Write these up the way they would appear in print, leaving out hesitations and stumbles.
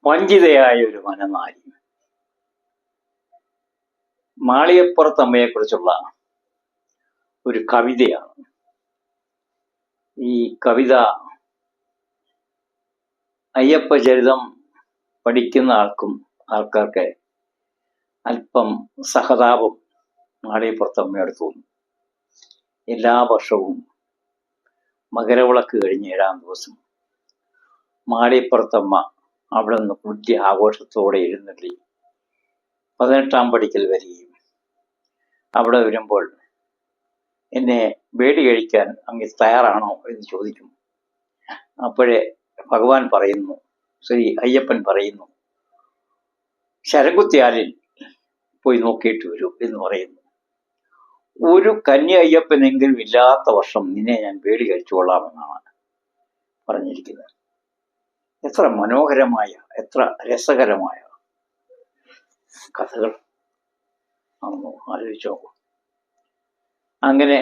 വഞ്ചിതയായ ഒരു വനനാരി. മാളികപ്പുറത്തമ്മയെക്കുറിച്ചുള്ള ഒരു കവിതയാണ്. ഈ കവിത അയ്യപ്പ ചരിതം പഠിക്കുന്ന ആൾക്കാർക്ക് അല്പം സഹതാപം മാളികപ്പുറത്തമ്മയോട് തോന്നും. എല്ലാ വർഷവും മകരവിളക്ക് കഴിഞ്ഞ് 7-ാം ദിവസം മാളികപ്പുറത്തമ്മ അവിടെ നിന്ന് വലിയ ആഘോഷത്തോടെ എഴുന്നള്ളി 18-ാം പടിക്കൽ വരികയും അവിടെ വരുമ്പോൾ എന്നെ വേടി കഴിക്കാൻ അങ്ങ് തയ്യാറാണോ എന്ന് ചോദിക്കും. അപ്പോഴേ ഭഗവാൻ പറയുന്നു, ശ്രീ അയ്യപ്പൻ പറയുന്നു, ശരംകുത്തിയാലിൽ പോയി നോക്കിയിട്ട് വരൂ എന്ന് പറയുന്നു. ഒരു കന്യ അയ്യപ്പനെങ്കിലും ഇല്ലാത്ത വർഷം നിന്നെ ഞാൻ വേടി കഴിച്ചുകൊള്ളാമെന്നാണ് പറഞ്ഞിരിക്കുന്നത്. എത്ര മനോഹരമായ, എത്ര രസകരമായ കഥകൾ ആണെന്നോ ആലോചിച്ചോ. അങ്ങനെ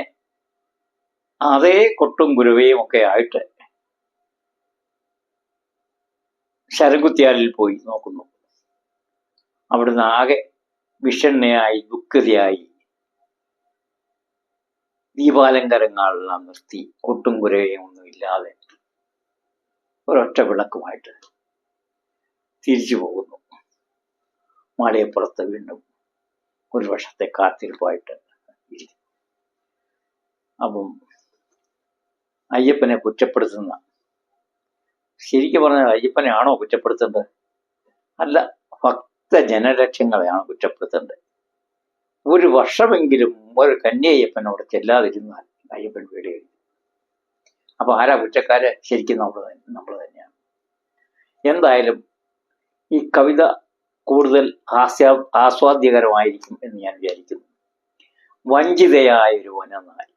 അതേ കൊട്ടും കുരുവയും ഒക്കെ ആയിട്ട് ശരംകുത്തിയാലിൽ പോയി നോക്കുന്നു. അവിടുന്ന് ആകെ വിഷണ്ണയായി ദുഃഖിതയായി ദീപാലങ്കാരങ്ങളെല്ലാം നിർത്തി കൊട്ടും കുരവയും ഒന്നും ഇല്ലാതെ ഒരൊറ്റ വിളക്കുമായിട്ട് തിരിച്ചു പോകുന്നു. മാളികപ്പുറത്ത് വീണ്ടും ഒരു വർഷത്തെ കാത്തിരിപ്പായിട്ട് ഇരിക്കും. അപ്പം അയ്യപ്പനെ കുറ്റപ്പെടുത്തുന്ന, ശരിക്കും പറഞ്ഞാൽ അയ്യപ്പനെ ആണോ കുറ്റപ്പെടുത്തേണ്ടത്? അല്ല, ഭക്തജനലക്ഷ്യങ്ങളെയാണ് കുറ്റപ്പെടുത്തേണ്ടത്. ഒരു വർഷമെങ്കിലും ഒരു കന്യയ്യപ്പനോട് ചെല്ലാതിരുന്നാൽ അയ്യപ്പൻ വേടി കഴിക്കും. അപ്പൊ ആരാ കുറ്റക്കാര്? ശരിക്കും നമ്മൾ തന്നെയാണ്. എന്തായാലും ഈ കവിത കൂടുതൽ ആസ്വാദ്യകരമായിരിക്കും എന്ന് ഞാൻ വിചാരിക്കുന്നു. വഞ്ചിതയായൊരു വനനാരി.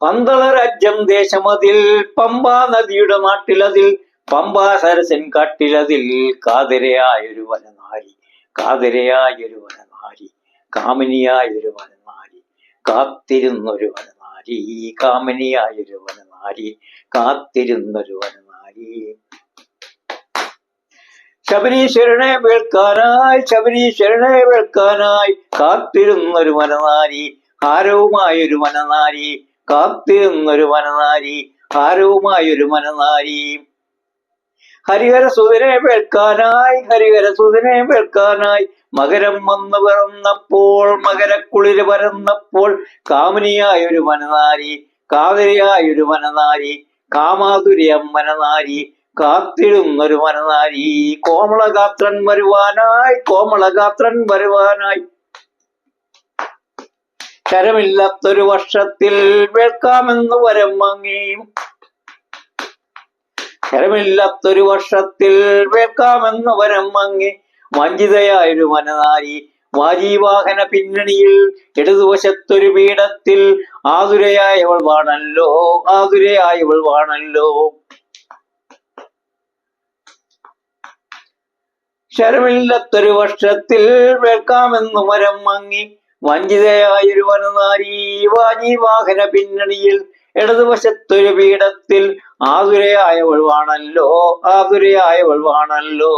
പന്തള രാജ്യം ദേശമതിൽ, പമ്പാ നദിയുടെ നാട്ടിലതിൽ, പമ്പാ സരസൻ കാട്ടിലതിൽ, കാതരയായൊരു വനനാരി, കാതരയായൊരു വനനാരി, കാമിനിയായൊരു വനനാരി, കാത്തിരുന്നൊരു വനനാരി, കാമിനിയായൊരു വനനാരി, കാത്തിരുന്നൊരു വനനാരി. ശബരീശ്വരനെ വേൾക്കാനായി, ശബരീശ്വരനെ വേൾക്കാനായി, കാത്തിരുന്നൊരു വനനാരി, ഹാരവുമായൊരു വനനാരി, കാത്തിരുന്നൊരു വനനാരി, ഹാരവുമായൊരു വനനാരി. ഹരിഹരസുതനെ വേൾക്കാനായി, ഹരിഹരസുതനെ വേൾക്കാനായി, മകരം വന്ന് പിറന്നപ്പോൾ, മകരക്കുളിര് പരന്നപ്പോൾ, കാമിനിയായൊരു വനനാരി, കാതരയായൊരു വനനാരി, കാമാതുര്യം വനനാരി, കാത്തിരുന്നൊരു വനനാരി. കോമളഗാത്രൻ വരുവാനായി, കോമളഗാത്രൻ വരുവാനായി, ശരമില്ലാത്തൊരു വർഷത്തിൽ വേൾക്കാമെന്ന് വരം വാങ്ങി, ശരമില്ലാത്തൊരു വർഷത്തിൽ വേൾക്കാമെന്ന് വരം വാങ്ങി, വഞ്ചിതയായൊരു വനനാരി, വാജീവാഹന പിന്നണിയിൽ ഇടതുവശത്തൊരു പീഠത്തിൽ, ആതുരയായവൾ വാണല്ലോ, ആതുരയായവൾ വാണല്ലോ. ശരമില്ലാത്തൊരു വർഷത്തിൽ വേൾക്കാമെന്ന് വരം വാങ്ങി, വഞ്ചിതയായൊരു വനനാരി, വാജീവാഹന പിന്നണിയിൽ ഇടതുവശത്തൊരു പീഠത്തിൽ, ആതുരയായവൾ വാണല്ലോ, ആതുരയായവൾ വാണല്ലോ.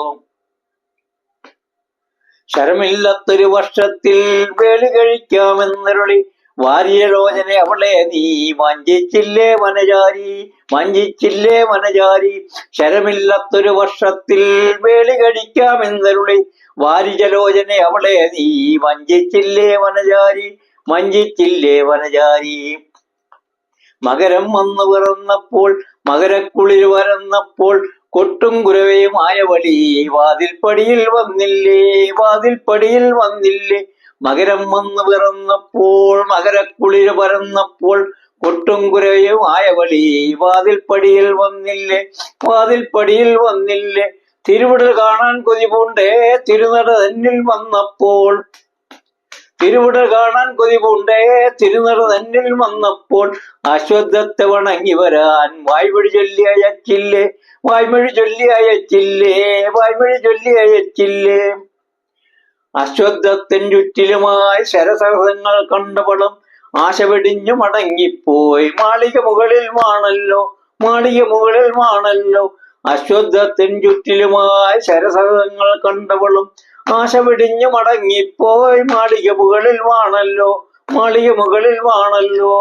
ശരമില്ലാത്തൊരു വർഷത്തിൽ വേളി കഴിക്കാമെന്നരുളി, വാര്യലോചന അവളെ നീ വഞ്ചിച്ചില്ലേ വനചാരി, വഞ്ചിച്ചില്ലേ വനചാരി. ശരമില്ലാത്തൊരു വർഷത്തിൽ വേളി കഴിക്കാമെന്നരുളി, വാരിജലോചന അവളെ നീ വഞ്ചിച്ചില്ലേ വനചാരി, വഞ്ചിച്ചില്ലേ വനചാരി. മകരം വന്നു പിറന്നപ്പോൾ, മകരക്കുളിര് പരന്നപ്പോൾ, കൊട്ടും കുരവയുമായവളീ വാതിൽപ്പടിയിൽ വന്നില്ലേ, വാതിൽപ്പടിയിൽ വന്നില്ലേ. മകരം വന്നു പിറന്നപ്പോൾ, മകരക്കുളിര് പരന്നപ്പോൾ, കൊട്ടും കുരവയുമായവളീ വാതിൽപ്പടിയിൽ വന്നില്ലേ, വാതിൽപ്പടിയിൽ വന്നില്ലേ. തിരുവിടൽ കാണാൻ കൊതിപൂണ്ടേ തിരുനട തന്നിൽ വന്നപ്പോൾ, തിരുവിടൽ കാണാൻ കൊതിപൂണ്ടേ തിരുനട തന്നിൽ വന്നപ്പോൾ, അശ്വത്ഥത്തെ വണങ്ങി വരാൻ വായ്മൊഴി ചൊല്ലി അയച്ചില്ലേ, വായ്മൊഴി ചൊല്ലി അയച്ചില്ലേ, വായ്മൊഴി ചൊല്ലി അയച്ചില്ലേ. അശ്വത്ഥത്തിൻ ചുറ്റിലുമായി ശരസഹസങ്ങൾ കണ്ടപടം ആശ വെടിഞ്ഞു മടങ്ങിപ്പോയി, മാളിക മുകളിൽ വാണല്ലോ, മാളിക മുകളിൽ വാണല്ലോ. അശ്വത്ഥത്തിൻ ചുറ്റിലുമായി ശരസഹങ്ങൾ കണ്ടവളും ആശ വെടിഞ്ഞു മടങ്ങിപ്പോയി മാളിക മുകളിൽ വാണല്ലോ.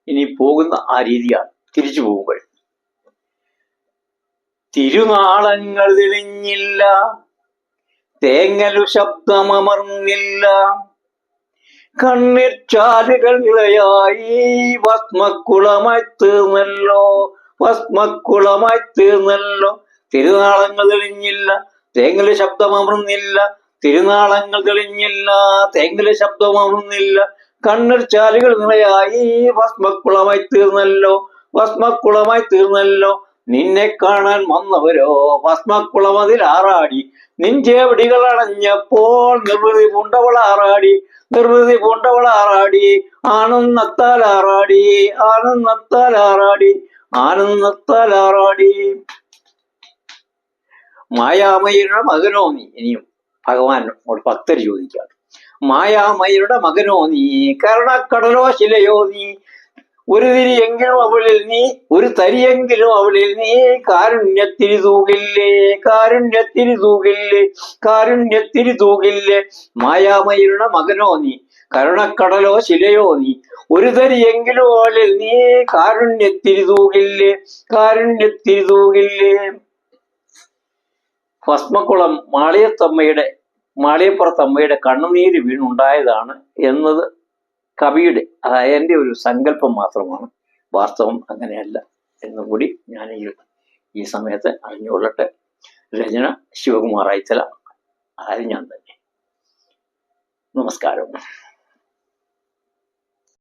ഇനി പോകുന്ന ആ രീതിയാണ്. തിരിച്ചു പോകുമ്പോൾ തിരുനാളങ്ങൾ തെളിഞ്ഞില്ല, തേങ്ങലു ശബ്ദമർന്നില്ല, കണ്ണീർ ചാലുകൾ നിറയായി ഭസ്മക്കുളമായി തീർന്നല്ലോ. തിരുനാളങ്ങൾ തെളിഞ്ഞില്ല, തേങ്ങല് ശബ്ദമർന്നില്ല. തിരുനാളങ്ങൾ തെളിഞ്ഞില്ല, തേങ്ങല് ശബ്ദമർന്നില്ല, കണ്ണീർ ചാലുകൾ നിറയായി ഭസ്മക്കുളമായി തീർന്നല്ലോ. നിന്നെ കാണാൻ വന്നവരോ ഭസ്മക്കുളമതിൽ ആറാടി. നിൻ ചേവടികൾ അണഞ്ഞപ്പോൾ നിർവൃതി പൂണ്ടവളാറാടി. ആനന്ദത്താലാറാടി. മായാമയുടെ മകനോ നീ. ഇനിയും ഭഗവാനോട് ഭക്തർ ചോദിക്കാറ്, മായാമയുടെ മകനോ നീ, കരുണക്കടലോ ശിലയോ നീ, ഒരു തരിയെങ്കിലും അവളിൽ നീ കാരുണ്യത്തിരി തൂകില്ലേ. മായാമയുടെ മകനോ നീ, കരുണക്കടലോ ശിലയോ നീ, ഒരു തരിയെങ്കിലും അവളിൽ നീ കാരുണ്യത്തിരി തൂകില്ലേ. ഭസ്മക്കുളം മാളിയപ്പുറത്തമ്മയുടെ കണ്ണുനീര് വീണുണ്ടായതാണ് എന്നത് കവിയുടെ, അതായത് എൻ്റെ ഒരു സങ്കല്പം മാത്രമാണ്. വാസ്തവം അങ്ങനെയല്ല എന്നും കൂടി ഞാൻ ഈ സമയത്ത് അറിഞ്ഞുകൊള്ളട്ടെ. രചന ശിവകുമാർ ഐത്തല, അതായത് ഞാൻ തന്നെ. നമസ്കാരം.